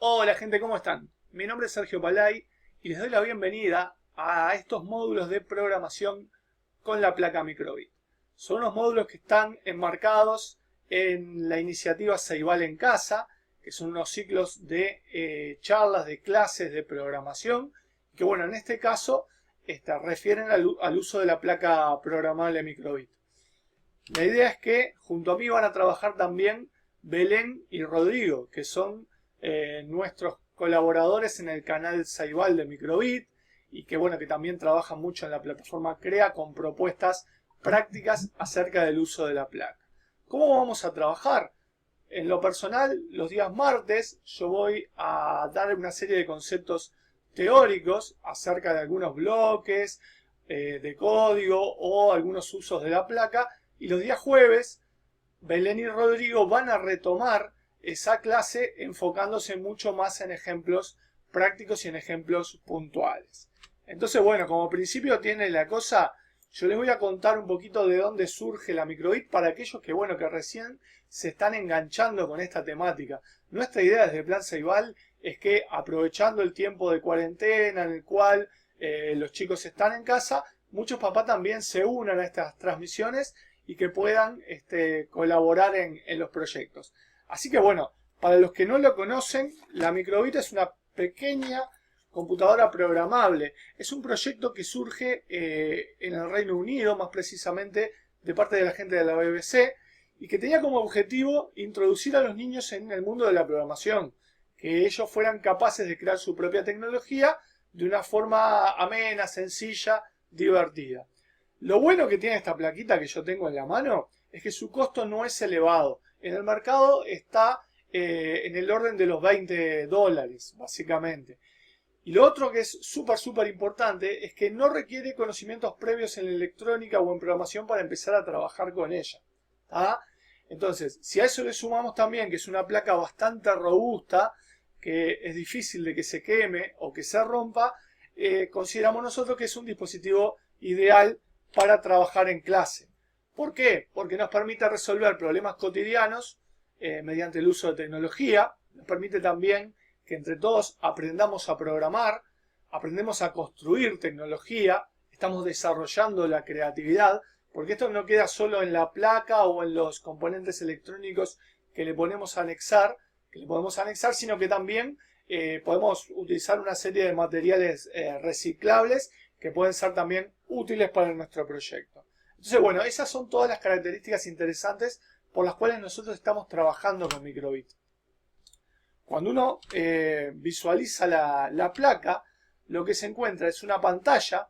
Hola gente, ¿cómo están? Mi nombre es Sergio Palay y les doy la bienvenida a estos módulos de programación con la placa Microbit. Son unos módulos que están enmarcados en la iniciativa Ceibal en Casa, que son unos ciclos de charlas, de clases de programación, que bueno, en este caso refieren al uso de la placa programable Microbit. La idea es que junto a mí van a trabajar también Belén y Rodrigo, que son nuestros colaboradores en el canal Ceibal de Microbit y que bueno, que también trabajan mucho en la plataforma CREA con propuestas prácticas acerca del uso de la placa. ¿Cómo vamos a trabajar? En lo personal, los días martes yo voy a dar una serie de conceptos teóricos acerca de algunos bloques de código o algunos usos de la placa, y los días jueves Belén y Rodrigo van a retomar esa clase enfocándose mucho más en ejemplos prácticos y en ejemplos puntuales. Entonces, bueno, como principio tiene la cosa, yo les voy a contar un poquito de dónde surge la Microbit para aquellos que, bueno, que recién se están enganchando con esta temática. Nuestra idea desde Plan Ceibal es que, aprovechando el tiempo de cuarentena en el cual los chicos están en casa, muchos papás también se unan a estas transmisiones y que puedan colaborar en los proyectos. Así que bueno, para los que no lo conocen, la Microbit es una pequeña computadora programable. Es un proyecto que surge en el Reino Unido, más precisamente de parte de la gente de la BBC, y que tenía como objetivo introducir a los niños en el mundo de la programación, que ellos fueran capaces de crear su propia tecnología de una forma amena, sencilla, divertida. Lo bueno que tiene esta plaquita que yo tengo en la mano es que su costo no es elevado. En el mercado está en el orden de los $20, básicamente. Y lo otro que es súper importante es que no requiere conocimientos previos en electrónica o en programación para empezar a trabajar con ella. ¿Tá? Entonces, si a eso le sumamos también que es una placa bastante robusta, que es difícil de que se queme o que se rompa, consideramos nosotros que es un dispositivo ideal para trabajar en clase. ¿Por qué? Porque nos permite resolver problemas cotidianos mediante el uso de tecnología. Nos permite también que entre todos aprendamos a programar, aprendemos a construir tecnología, estamos desarrollando la creatividad, porque esto no queda solo en la placa o en los componentes electrónicos que le podemos anexar, sino que también podemos utilizar una serie de materiales reciclables que pueden ser también útiles para nuestro proyecto. Entonces, bueno, esas son todas las características interesantes por las cuales nosotros estamos trabajando con Microbit. Cuando uno visualiza la placa, lo que se encuentra es una pantalla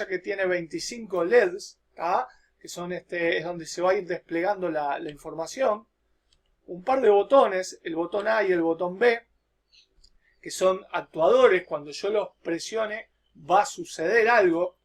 que tiene 25 LEDs, ¿tá? Que son es donde se va a ir desplegando la información. Un par de botones, el botón A y el botón B, que son actuadores. Cuando yo los presione va a suceder algo.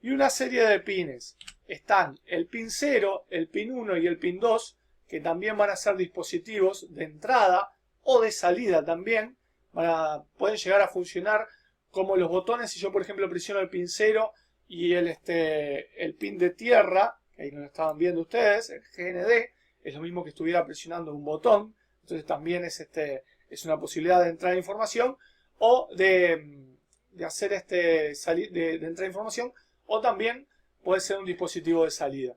Y una serie de pines. Están el pin 0, el pin 1 y el pin 2, que también van a ser dispositivos de entrada o de salida también. Pueden llegar a funcionar como los botones. Si yo, por ejemplo, presiono el pin 0 y el pin de tierra, que ahí no lo estaban viendo ustedes, el GND, es lo mismo que estuviera presionando un botón. Entonces también es una posibilidad de entrar información o de hacer de entrar información, o también puede ser un dispositivo de salida.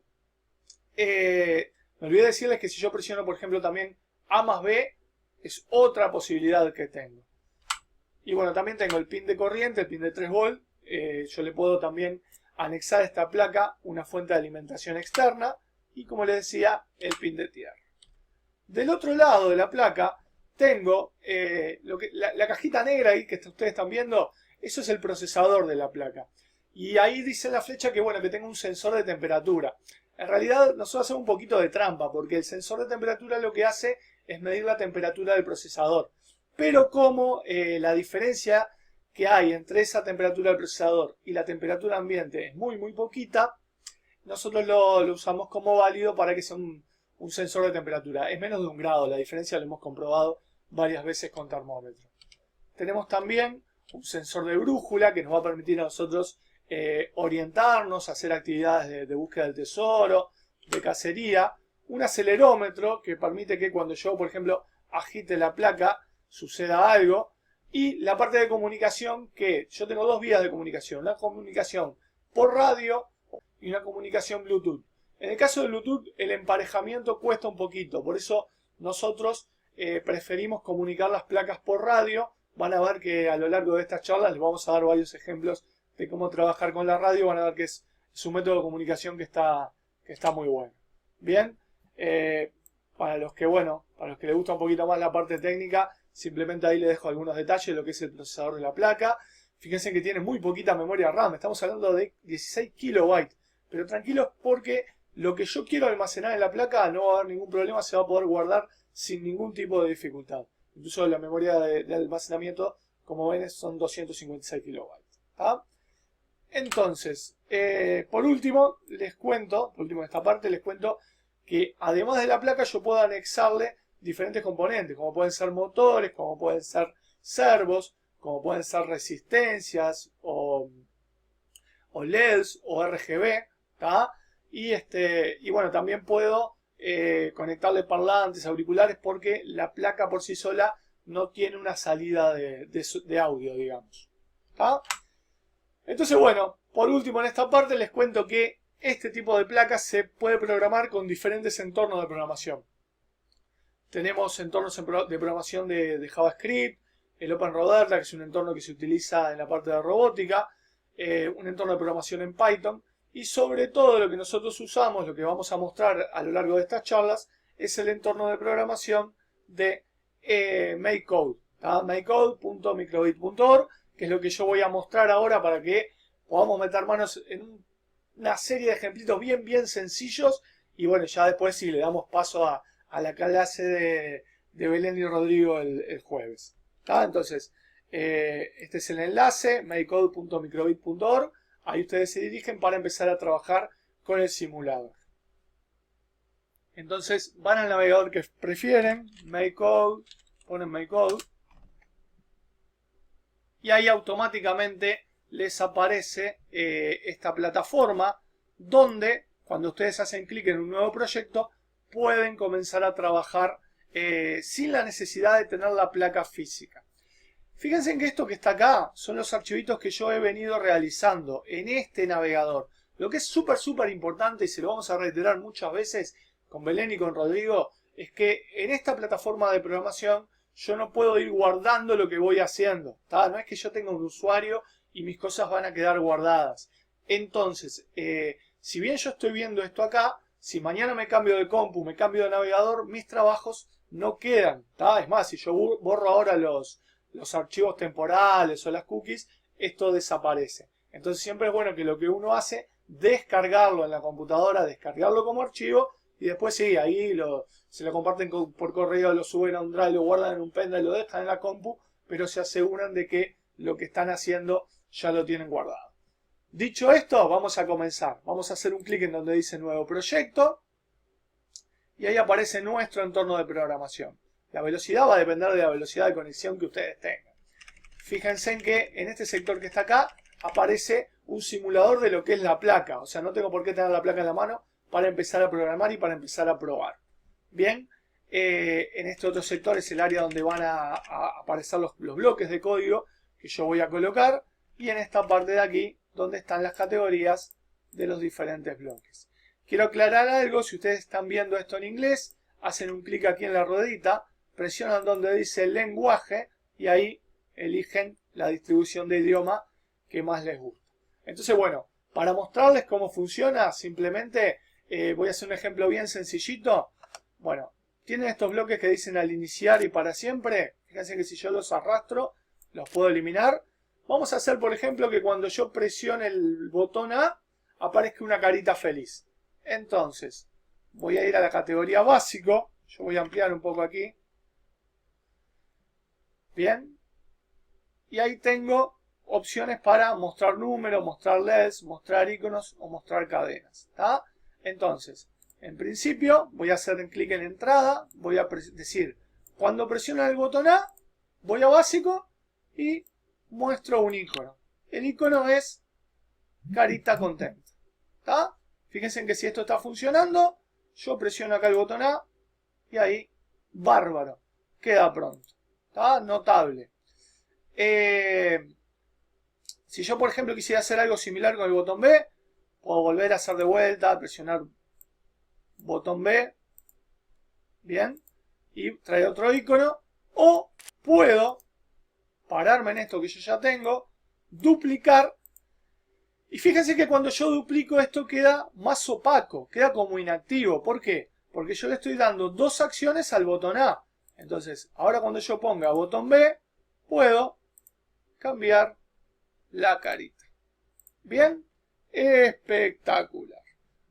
Me olvidé decirles que si yo presiono, por ejemplo, también A más B, es otra posibilidad que tengo. Y bueno, también tengo el pin de corriente, el pin de 3 volt. Yo le puedo también anexar a esta placa una fuente de alimentación externa y, como les decía, el pin de tierra. Del otro lado de la placa tengo la cajita negra ahí que ustedes están viendo. Eso es el procesador de la placa. Y ahí dice la flecha que bueno, que tengo un sensor de temperatura. En realidad nosotros hacemos un poquito de trampa, porque el sensor de temperatura lo que hace es medir la temperatura del procesador. Pero como la diferencia que hay entre esa temperatura del procesador y la temperatura ambiente es muy poquita, nosotros lo usamos como válido para que sea un sensor de temperatura. Es menos de 1 grado, la diferencia lo hemos comprobado varias veces con termómetro. Tenemos también un sensor de brújula que nos va a permitir a nosotros orientarnos, hacer actividades de búsqueda del tesoro, de cacería. Un acelerómetro que permite que cuando yo, por ejemplo, agite la placa, suceda algo. Y la parte de comunicación, que yo tengo dos vías de comunicación, una comunicación por radio y una comunicación Bluetooth. En el caso de Bluetooth el emparejamiento cuesta un poquito, por eso nosotros preferimos comunicar las placas por radio. Van a ver que a lo largo de estas charlas les vamos a dar varios ejemplos de cómo trabajar con la radio. Van a ver que es un método de comunicación que está muy bueno. Bien, para los que les gusta un poquito más la parte técnica, simplemente ahí les dejo algunos detalles de lo que es el procesador de la placa. Fíjense que tiene muy poquita memoria RAM, estamos hablando de 16 kilobytes. Pero tranquilos, porque lo que yo quiero almacenar en la placa no va a haber ningún problema, se va a poder guardar sin ningún tipo de dificultad. Incluso la memoria de almacenamiento, como ven, son 256 kilobytes. ¿Tá? Entonces, por último de esta parte, les cuento que además de la placa yo puedo anexarle diferentes componentes, como pueden ser motores, como pueden ser servos, como pueden ser resistencias o LEDs o RGB, ¿tá? Y bueno, también puedo conectarle parlantes, auriculares, porque la placa por sí sola no tiene una salida de audio, digamos. ¿Tá? Entonces, bueno, por último en esta parte les cuento que este tipo de placas se puede programar con diferentes entornos de programación. Tenemos entornos de programación de JavaScript, el OpenRoderla, que es un entorno que se utiliza en la parte de robótica, un entorno de programación en Python, y sobre todo lo que nosotros usamos, lo que vamos a mostrar a lo largo de estas charlas, es el entorno de programación de MakeCode, makecode.microbit.org, que es lo que yo voy a mostrar ahora para que podamos meter manos en una serie de ejemplitos bien sencillos. Y bueno, ya después si le damos paso a la clase de Belén y Rodrigo el jueves. ¿Tá? Entonces, este es el enlace, makecode.microbit.org. Ahí ustedes se dirigen para empezar a trabajar con el simulador. Entonces van al navegador que prefieren, MakeCode, ponen MakeCode, y ahí automáticamente les aparece esta plataforma donde cuando ustedes hacen clic en un nuevo proyecto pueden comenzar a trabajar sin la necesidad de tener la placa física. Fíjense en que esto que está acá son los archivitos que yo he venido realizando en este navegador. Lo que es súper importante, y se lo vamos a reiterar muchas veces con Belén y con Rodrigo, es que en esta plataforma de programación yo no puedo ir guardando lo que voy haciendo. ¿Tá? No es que yo tenga un usuario y mis cosas van a quedar guardadas. Entonces, si bien yo estoy viendo esto acá, si mañana me cambio de compu, me cambio de navegador, mis trabajos no quedan. ¿Tá? Es más, si yo borro ahora los archivos temporales o las cookies, esto desaparece. Entonces siempre es bueno que lo que uno hace, descargarlo en la computadora, descargarlo como archivo, y después sí, ahí se lo comparten por correo, lo suben a un drive, lo guardan en un pendrive, lo dejan en la compu, pero se aseguran de que lo que están haciendo ya lo tienen guardado. Dicho esto, vamos a comenzar. Vamos a hacer un clic en donde dice nuevo proyecto, y ahí aparece nuestro entorno de programación. La velocidad va a depender de la velocidad de conexión que ustedes tengan. Fíjense en que en este sector que está acá aparece un simulador de lo que es la placa. O sea, no tengo por qué tener la placa en la mano para empezar a programar y para empezar a probar. Bien, en este otro sector es el área donde van a aparecer los bloques de código que yo voy a colocar. Y en esta parte de aquí, donde están las categorías de los diferentes bloques. Quiero aclarar algo, si ustedes están viendo esto en inglés, hacen un clic aquí en la ruedita, presionan donde dice lenguaje y ahí eligen la distribución de idioma que más les gusta. Entonces, bueno, para mostrarles cómo funciona, simplemente voy a hacer un ejemplo bien sencillito. Bueno, tienen estos bloques que dicen al iniciar y para siempre. Fíjense que si yo los arrastro, los puedo eliminar. Vamos a hacer, por ejemplo, que cuando yo presione el botón A, aparezca una carita feliz. Entonces, voy a ir a la categoría básico. Yo voy a ampliar un poco aquí. Bien. Y ahí tengo opciones para mostrar números, mostrar LEDs, mostrar iconos o mostrar cadenas. ¿Tá? Entonces, en principio, voy a hacer clic en entrada. Voy a decir, cuando presiono el botón A, voy a básico y muestro un icono. El icono es carita contenta. ¿Tá? Fíjense en que si esto está funcionando, yo presiono acá el botón A y ahí, bárbaro, queda pronto. ¿Está? Notable. Si yo, por ejemplo, quisiera hacer algo similar con el botón B, puedo volver a hacer de vuelta, presionar botón B. Bien. Y traer otro icono. O puedo pararme en esto que yo ya tengo, duplicar. Y fíjense que cuando yo duplico esto queda más opaco, queda como inactivo. ¿Por qué? Porque yo le estoy dando dos acciones al botón A. Entonces, ahora cuando yo ponga botón B, puedo cambiar la carita. Bien, espectacular,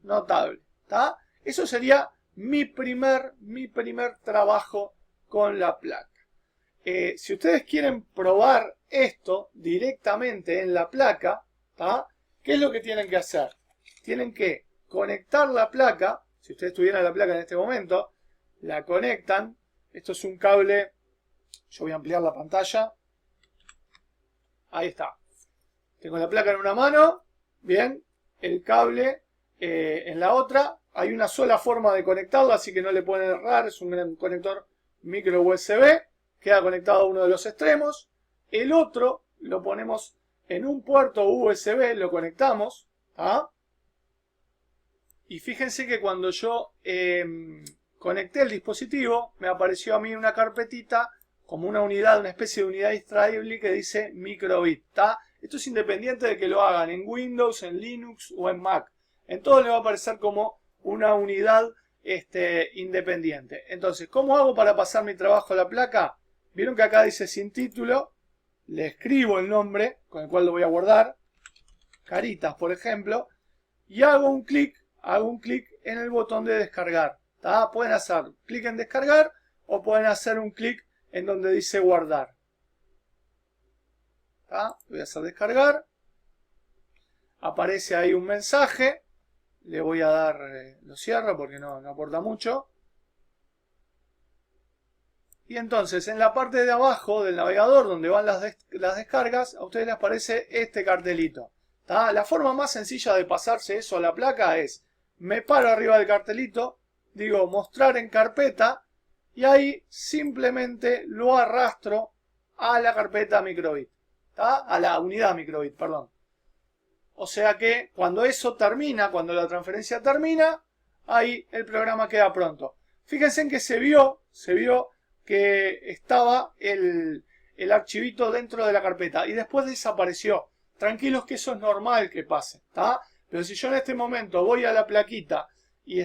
notable, ¿está? Eso sería mi primer trabajo con la placa. Si ustedes quieren probar esto directamente en la placa, ¿tá? ¿Qué es lo que tienen que hacer? Tienen que conectar la placa. Si ustedes tuvieran la placa en este momento, la conectan. Esto es un cable. Yo voy a ampliar la pantalla. Ahí está. Tengo la placa en una mano. Bien. El cable en la otra. Hay una sola forma de conectarla, así que no le pueden errar. Es un conector micro USB. Queda conectado a uno de los extremos. El otro lo ponemos en un puerto USB, lo conectamos. ¿Ah? Y fíjense que cuando yo conecté el dispositivo, me apareció a mí una carpetita como una unidad, una especie de unidad extraíble que dice microbit. ¿Tá? Esto es independiente de que lo hagan en Windows, en Linux o en Mac. En todo le va a aparecer como una unidad independiente. Entonces, ¿cómo hago para pasar mi trabajo a la placa? Vieron que acá dice sin título. Le escribo el nombre con el cual lo voy a guardar. Caritas, por ejemplo. Y hago un clic en el botón de descargar. ¿Tá? Pueden hacer clic en descargar o pueden hacer un clic en donde dice guardar. ¿Tá? Voy a hacer descargar. Aparece ahí un mensaje. Le voy a dar, lo cierro porque no aporta mucho. Y entonces en la parte de abajo del navegador donde van las descargas, a ustedes les aparece este cartelito. ¿Tá? La forma más sencilla de pasarse eso a la placa es, me paro arriba del cartelito, digo mostrar en carpeta y ahí simplemente lo arrastro a la carpeta microbit. ¿Tá? A la unidad microbit, perdón. O sea que cuando eso termina, cuando la transferencia termina, ahí el programa queda pronto. Fíjense en que se vio que estaba el archivito dentro de la carpeta y después desapareció. Tranquilos que eso es normal que pase, ¿tá? Pero si yo en este momento voy a la plaquita y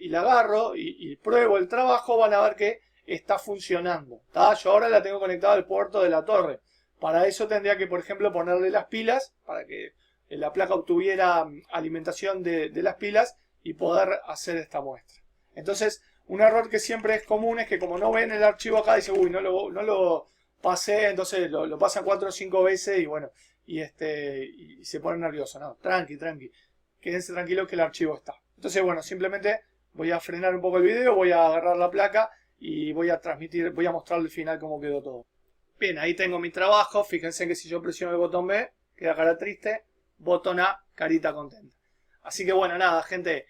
la agarro y pruebo el trabajo, van a ver que está funcionando, ¿tá? Yo ahora la tengo conectada al puerto de la torre. Para eso tendría que, por ejemplo, ponerle las pilas para que la placa obtuviera alimentación de las pilas y poder hacer esta muestra. Entonces, un error que siempre es común es que como no ven el archivo acá, dice, uy, no lo pasé, entonces lo pasan 4 o 5 veces y bueno, y se ponen nerviosos. No, tranqui. Quédense tranquilos que el archivo está. Entonces, bueno, simplemente voy a frenar un poco el video, voy a agarrar la placa y voy a mostrar al final cómo quedó todo. Bien, ahí tengo mi trabajo. Fíjense que si yo presiono el botón B, queda cara triste, botón A, carita contenta. Así que bueno, nada, gente.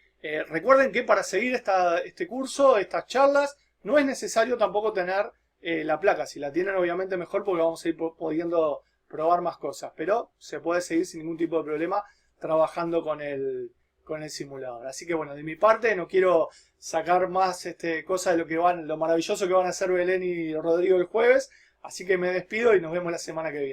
Recuerden que para seguir este curso, estas charlas, no es necesario tampoco tener la placa. Si la tienen, obviamente mejor porque vamos a ir pudiendo probar más cosas. Pero se puede seguir sin ningún tipo de problema trabajando con el simulador. Así que bueno, de mi parte no quiero sacar más cosas de lo maravilloso que van a hacer Belén y Rodrigo el jueves. Así que me despido y nos vemos la semana que viene.